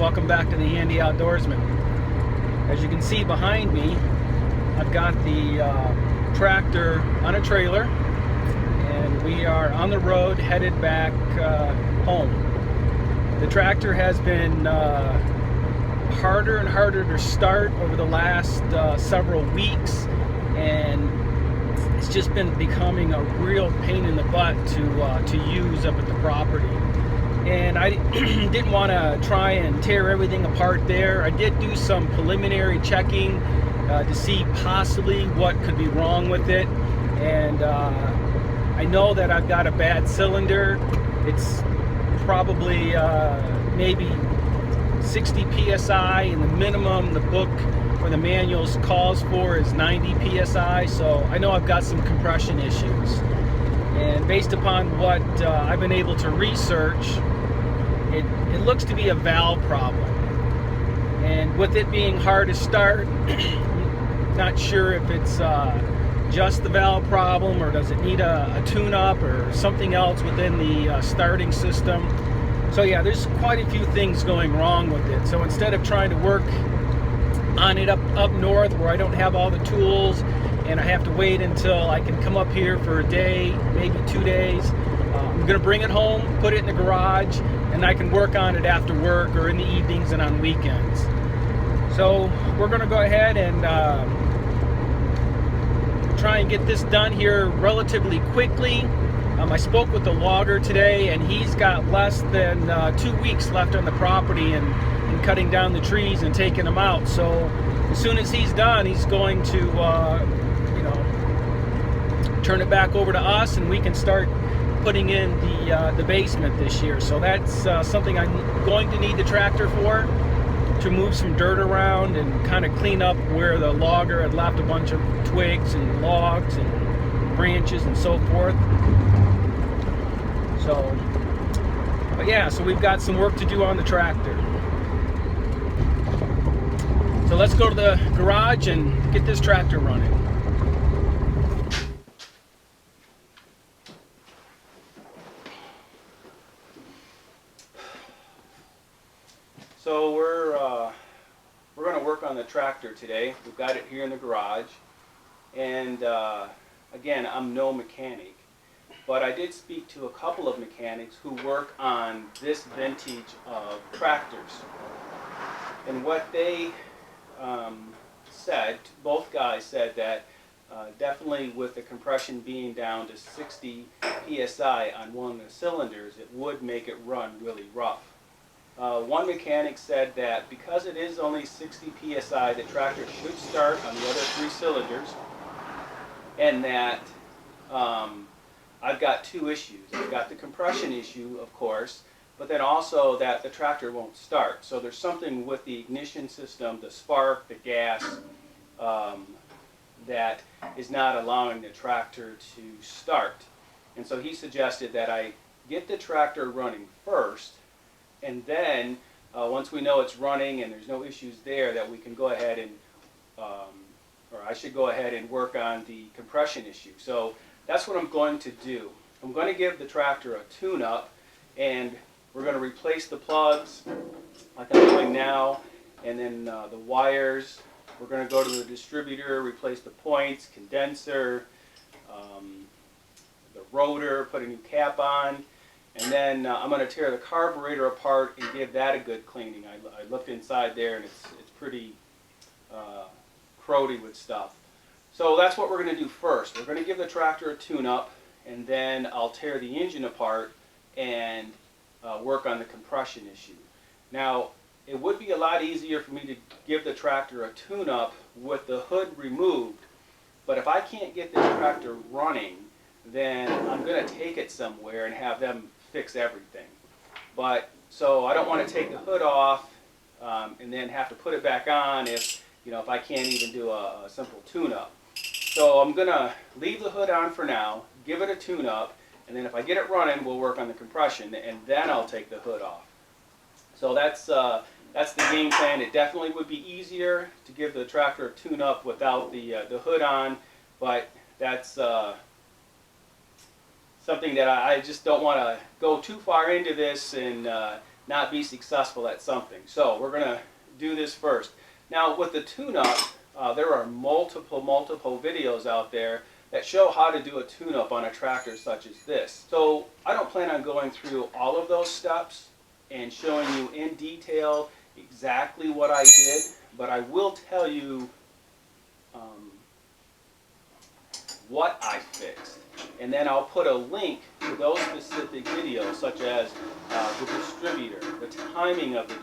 welcome back to the Handy Outdoorsman. As you can see behind me, I've got the tractor on a trailer and we are on the road headed back home. The tractor has been harder and harder to start over the last several weeks, and it's just been becoming a real pain in the butt to use up at the property. And I didn't want to try and tear everything apart there. I did do some preliminary checking to see possibly what could be wrong with it, and I know that I've got a bad cylinder. It's probably maybe 60 psi, and the minimum the book or the manuals calls for is 90 psi, so I know I've got some compression issues. And based upon what I've been able to research, it looks to be a valve problem. And with it being hard to start, not sure if it's just the valve problem, or does it need a tune-up or something else within the starting system. So yeah, there's quite a few things going wrong with it. So instead of trying to work on it up north where I don't have all the tools and I have to wait until I can come up here for a day, maybe 2 days, I'm going to bring it home, put it in the garage, and I can work on it after work or in the evenings and on weekends. So we're going to go ahead and try and get this done here relatively quickly. I spoke with the logger today, and he's got less than 2 weeks left on the property and cutting down the trees and taking them out. So as soon as he's done, he's going to turn it back over to us, and we can start putting in the basement this year. So that's something I'm going to need the tractor for, to move some dirt around and kind of clean up where the logger had left a bunch of twigs and logs and branches and so forth. So, but yeah, so we've got some work to do on the tractor. So let's go to the garage and get this tractor running. So we're going to work on the tractor today. We've got it here in the garage, and again, I'm no mechanic, but I did speak to a couple of mechanics who work on this vintage of tractors, and what they said, both guys said that definitely with the compression being down to 60 psi on one of the cylinders, it would make it run really rough. One mechanic said that because it is only 60 psi, the tractor should start on the other 3 cylinders, and that I've got 2 issues. I've got the compression issue, of course, but then also that the tractor won't start. So there's something with the ignition system, the spark, the gas, that is not allowing the tractor to start. And so he suggested that I get the tractor running first, and then once we know it's running and there's no issues there, that we can go ahead and, or I should go ahead and work on the compression issue. So that's what I'm going to do. I'm going to give the tractor a tune-up, and we're going to replace the plugs like I'm doing now, and then the wires. We're going to go to the distributor, replace the points, condenser, the rotor, put a new cap on. And then I'm going to tear the carburetor apart and give that a good cleaning. I looked inside there, and it's pretty corrody with stuff. So that's what we're going to do first. We're going to give the tractor a tune-up, and then I'll tear the engine apart and work on the compression issue. Now, it would be a lot easier for me to give the tractor a tune-up with the hood removed, but if I can't get this tractor running, then I'm going to take it somewhere and have them fix everything. But so I don't want to take the hood off and then have to put it back on if I can't even do a simple tune-up. So I'm going to leave the hood on for now, give it a tune-up, and then if I get it running, we'll work on the compression, and then I'll take the hood off. So that's the game plan. It definitely would be easier to give the tractor a tune-up without the hood on, but that's something that I just don't want to go too far into this and not be successful at something. So we're going to do this first. Now with the tune-up, there are multiple videos out there that show how to do a tune-up on a tractor such as this. So I don't plan on going through all of those steps and showing you in detail exactly what I did, but I will tell you what I fixed. And then I'll put a link to those specific videos, such as the distributor, the timing of the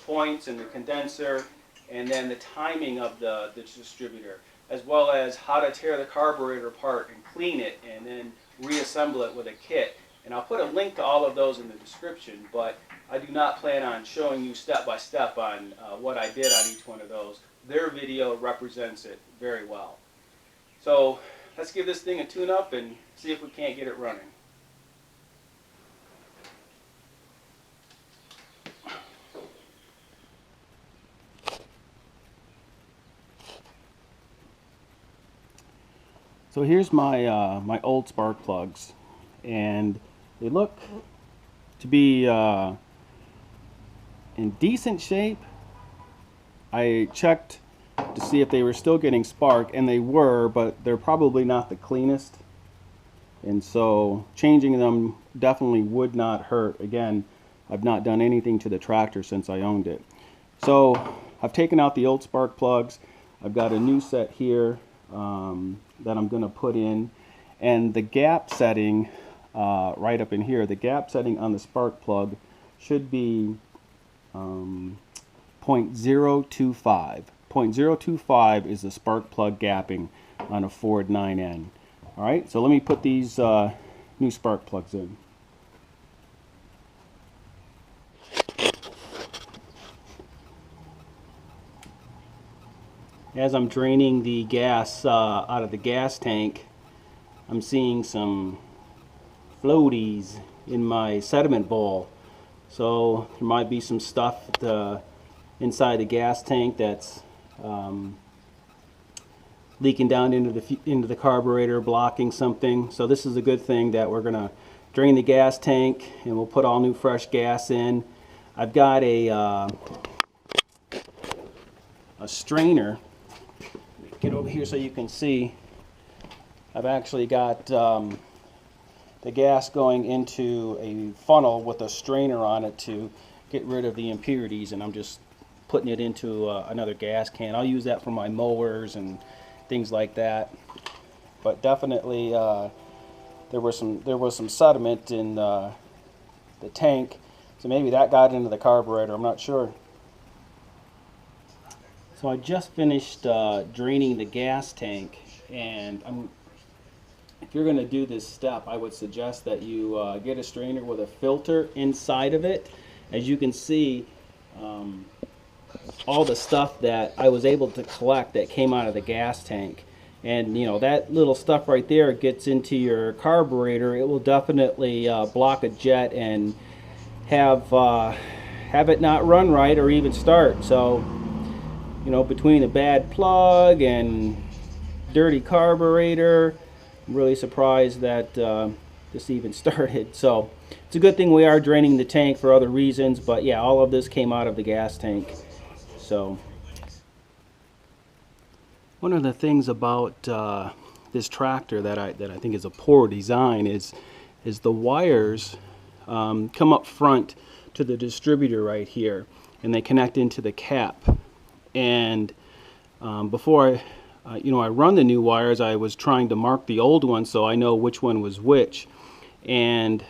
points and the condenser, and then the timing of the distributor, as well as how to tear the carburetor apart and clean it and then reassemble it with a kit. And I'll put a link to all of those in the description, but I do not plan on showing you step by step on what I did on each one of those. Their video represents it very well. So let's give this thing a tune-up and see if we can't get it running. So here's my my old spark plugs, and they look to be in decent shape. I checked to see if they were still getting spark, and they were, but they're probably not the cleanest, and so changing them definitely would not hurt. Again, I've not done anything to the tractor since I owned it. So I've taken out the old spark plugs. I've got a new set here that I'm going to put in, and the gap setting right up in here, the gap setting on the spark plug should be 0.025. 0.025 is the spark plug gapping on a Ford 9N. Alright, so let me put these new spark plugs in. As I'm draining the gas out of the gas tank, I'm seeing some floaties in my sediment bowl. So there might be some stuff inside the gas tank that's leaking down into the carburetor, blocking something. So this is a good thing that we're gonna drain the gas tank and we'll put all new fresh gas in. I've got a strainer. Get over here so you can see. I've actually got the gas going into a funnel with a strainer on it to get rid of the impurities, and I'm just putting it into another gas can. I'll use that for my mowers and things like that. But definitely there was some sediment in the tank, so maybe that got into the carburetor. I'm not sure. So I just finished draining the gas tank, and if you're going to do this step, I would suggest that you get a strainer with a filter inside of it. As you can see, all the stuff that I was able to collect that came out of the gas tank, and you know, that little stuff right there gets into your carburetor, it will definitely block a jet and have it not run right or even start. So you know, between a bad plug and dirty carburetor, I'm really surprised that this even started. So it's a good thing we are draining the tank for other reasons, but yeah, all of this came out of the gas tank. So one of the things about this tractor that I think is a poor design is the wires come up front to the distributor right here, and they connect into the cap. And before I run the new wires, I was trying to mark the old ones so I know which one was which. And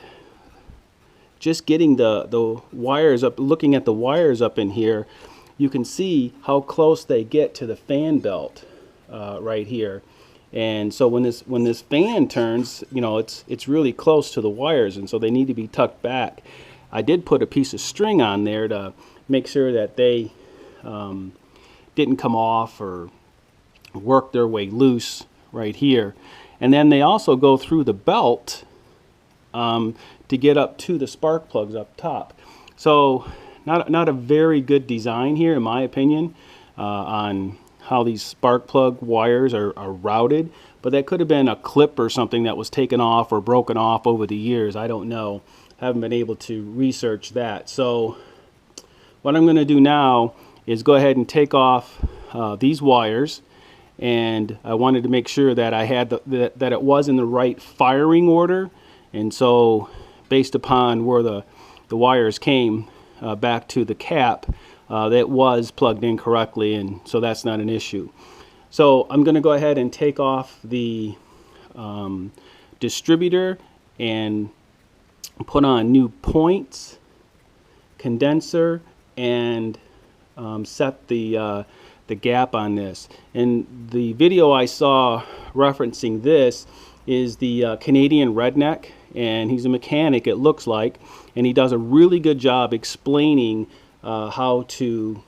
just getting the wires up, looking at the wires up in here, you can see how close they get to the fan belt right here. And so when this fan turns, you know, it's really close to the wires, and so they need to be tucked back. I did put a piece of string on there to make sure that they didn't come off or work their way loose right here. And then they also go through the belt to get up to the spark plugs up top. So not a very good design here, in my opinion, on how these spark plug wires are routed. but that could have been a clip or something that was taken off or broken off over the years. I don't know. Haven't been able to research that. So what I'm going to do now is go ahead and take off these wires, and I wanted to make sure that I had that it was in the right firing order, and so based upon where the wires came back to the cap, that was plugged in correctly, and so that's not an issue. So I'm going to go ahead and take off the distributor and put on new points, condenser, and set the gap on this. And the video I saw referencing this is the Canadian Redneck, and he's a mechanic, it looks like, and he does a really good job explaining how to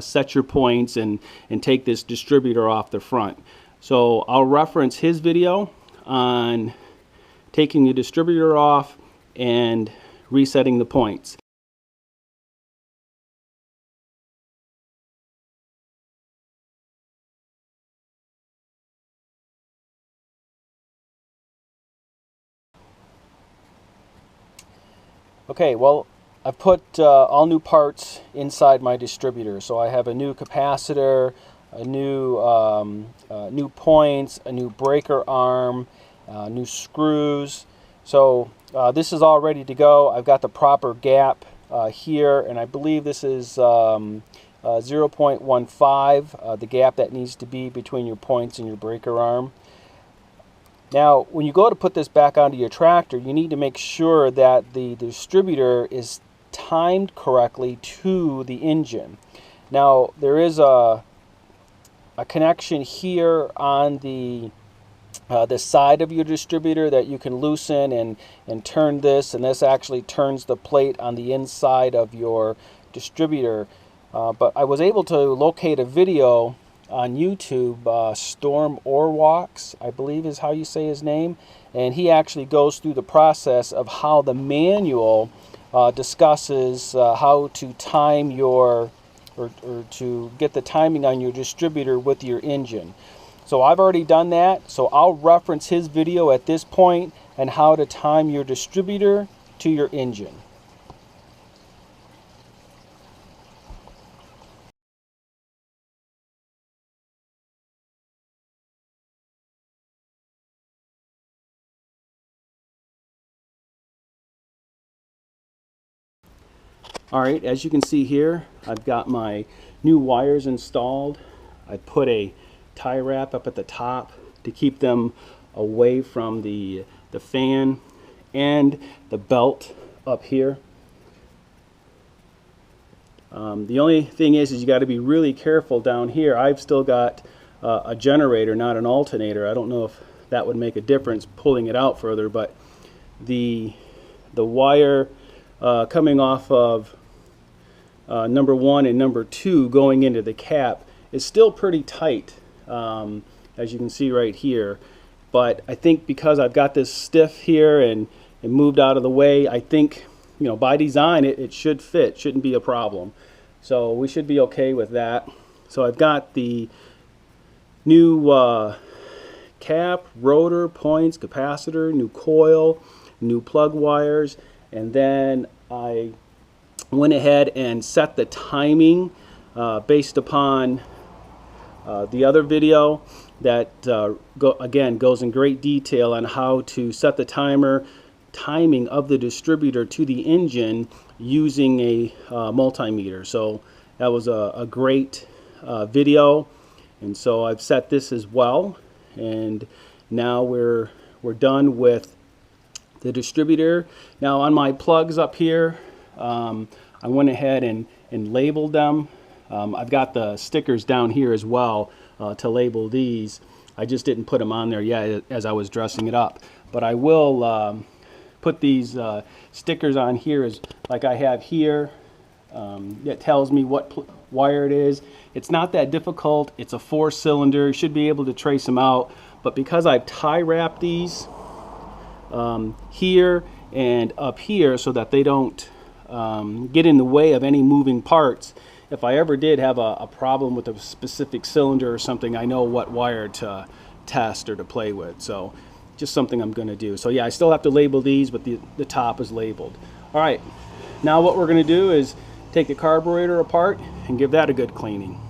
set your points and take this distributor off the front. So I'll reference his video on taking the distributor off and resetting the points. Okay, well, I've put all new parts inside my distributor. So I have a new capacitor, a new points, a new breaker arm, new screws. So this is all ready to go. I've got the proper gap here, and I believe this is 0.15, the gap that needs to be between your points and your breaker arm. Now, when you go to put this back onto your tractor, you need to make sure that the distributor is timed correctly to the engine. Now, there is a connection here on the side of your distributor that you can loosen and turn this, and this actually turns the plate on the inside of your distributor. But I was able to locate a video on YouTube, Storm Orwalks, I believe is how you say his name, and he actually goes through the process of how the manual discusses how to time your or to get the timing on your distributor with your engine. So I've already done that, so I'll reference his video at this point and how to time your distributor to your engine. Alright, as you can see here, I've got my new wires installed. I put a tie wrap up at the top to keep them away from the fan and the belt up here. The only thing is you got to be really careful down here. I've still got a generator, not an alternator. I don't know if that would make a difference pulling it out further, but the wire coming off of number 1 and number 2 going into the cap is still pretty tight, as you can see right here. But I think because I've got this stiff here and moved out of the way, I think, you know, by design it should fit, shouldn't be a problem. So we should be okay with that. So I've got the new cap, rotor, points, capacitor, new coil, new plug wires, and then I went ahead and set the timing based upon the other video that again goes in great detail on how to set the timing of the distributor to the engine using a multimeter. So that was a great video, and so I've set this as well, and now we're done with the distributor. Now on my plugs up here, I went ahead and labeled them. I've got the stickers down here as well to label these. I just didn't put them on there yet as I was dressing it up, but I will put these stickers on here as like I have here. It tells me what wire it is. It's not that difficult. It's a 4-cylinder. You should be able to trace them out, but because I've tie wrapped these here and up here so that they don't get in the way of any moving parts, if I ever did have a problem with a specific cylinder or something, I know what wire to test or to play with. So just something I'm going to do. So yeah, I still have to label these, but the top is labeled. All right, now what we're going to do is take the carburetor apart and give that a good cleaning.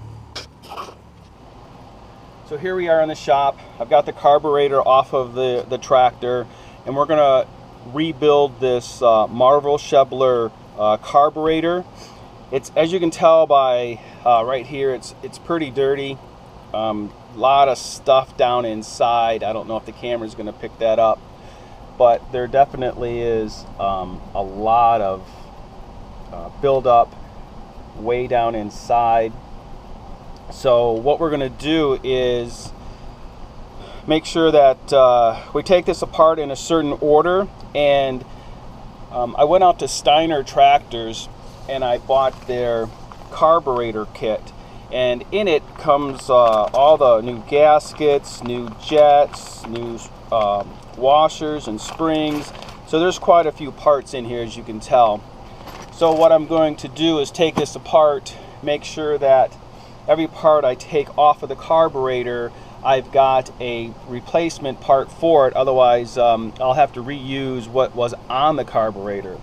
So here we are in the shop. I've got the carburetor off of the tractor, and we're going to rebuild this Marvel Shebler carburetor. It's, as you can tell by right here, it's pretty dirty. Lot of stuff down inside. I don't know if the camera's going to pick that up, but there definitely is a lot of buildup way down inside. So what we're going to do is make sure that we take this apart in a certain order. And I went out to Steiner Tractors and I bought their carburetor kit, and in it comes all the new gaskets, new jets, new washers and springs. So there's quite a few parts in here, as you can tell. So what I'm going to do is take this apart, make sure that every part I take off of the carburetor, I've got a replacement part for it. Otherwise, I'll have to reuse what was on the carburetor.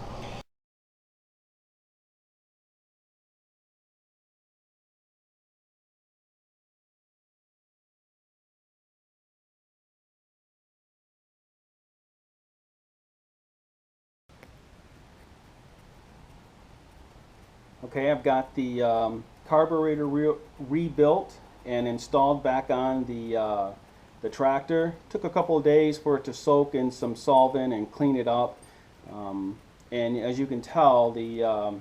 Okay, I've got the carburetor rebuilt and installed back on the tractor. Took a couple of days for it to soak in some solvent and clean it up. And as you can tell, the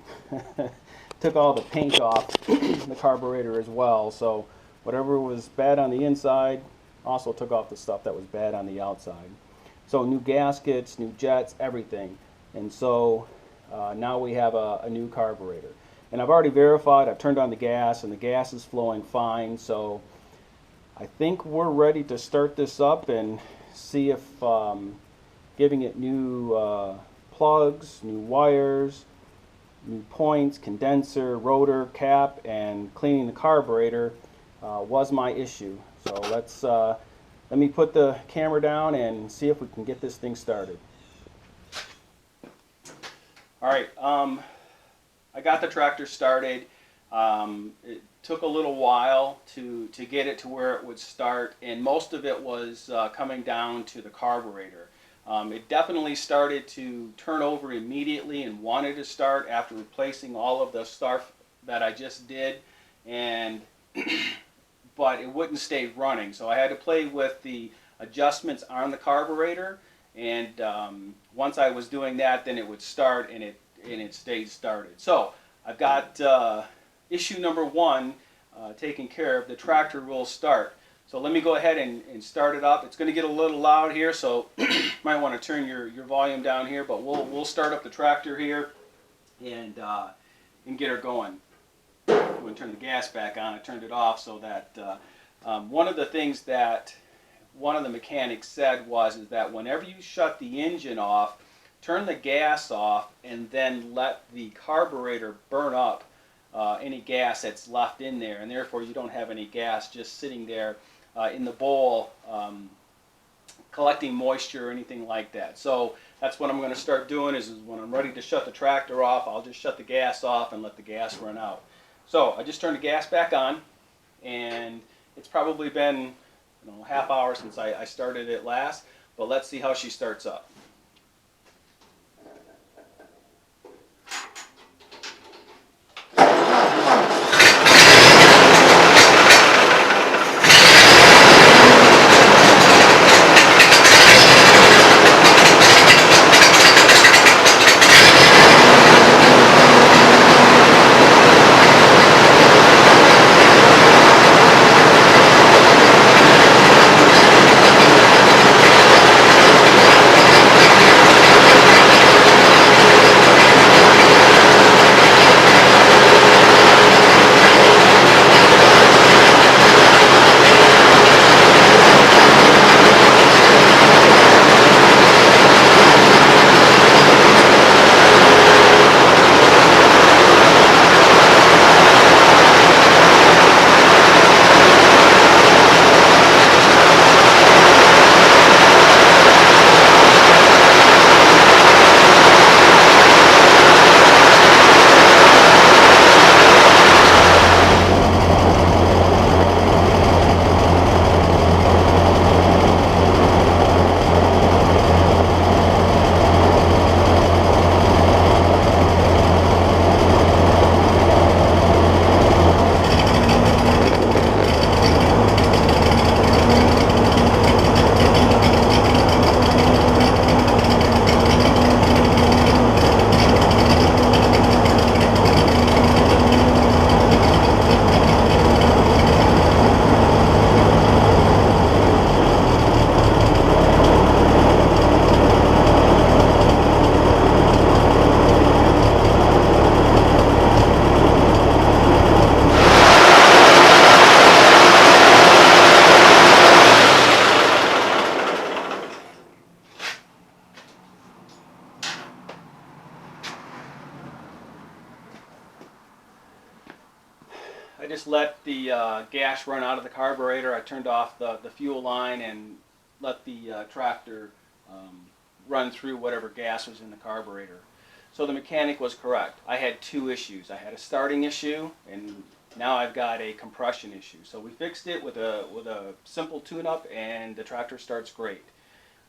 took all the paint off the carburetor as well. So whatever was bad on the inside also took off the stuff that was bad on the outside. So new gaskets, new jets, everything. And so now we have a new carburetor. And I've already verified, I've turned on the gas, and the gas is flowing fine. So I think we're ready to start this up and see if giving it new plugs, new wires, new points, condenser, rotor, cap, and cleaning the carburetor was my issue. So let me put the camera down and see if we can get this thing started. All right. I got the tractor started. It took a little while to get it to where it would start, and most of it was coming down to the carburetor. It definitely started to turn over immediately and wanted to start after replacing all of the stuff that I just did, and but it wouldn't stay running. So I had to play with the adjustments on the carburetor, and once I was doing that, then it would start, and it stayed started. So I've got issue number one taken care of. The tractor will start. So let me go ahead and start it up. It's going to get a little loud here, so you might want to turn your volume down here, but we'll start up the tractor here and get her going. I'm going to turn the gas back on. I turned it off so that one of the things that one of the mechanics said is that whenever you shut the engine off, turn the gas off and then let the carburetor burn up any gas that's left in there, and therefore you don't have any gas just sitting there in the bowl collecting moisture or anything like that. So that's what I'm going to start doing is when I'm ready to shut the tractor off, I'll just shut the gas off and let the gas run out. So I just turned the gas back on, and it's probably been half hour since I started it last, but let's see how she starts up. I just let the gas run out of the carburetor. I turned off the fuel line and let the tractor run through whatever gas was in the carburetor. So the mechanic was correct. I had two issues. I had a starting issue, and now I've got a compression issue. So we fixed it with a simple tune-up, and the tractor starts great.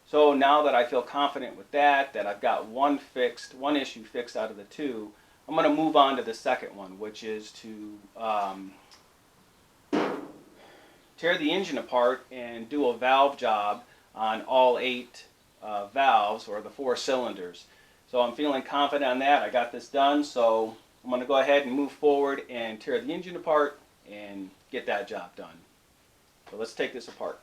So now that I feel confident with that I've got one issue fixed out of the two, I'm going to move on to the second one, which is to tear the engine apart and do a valve job on all 8 valves, or the 4 cylinders. So I'm feeling confident on that. I got this done, so I'm going to go ahead and move forward and tear the engine apart and get that job done. So let's take this apart.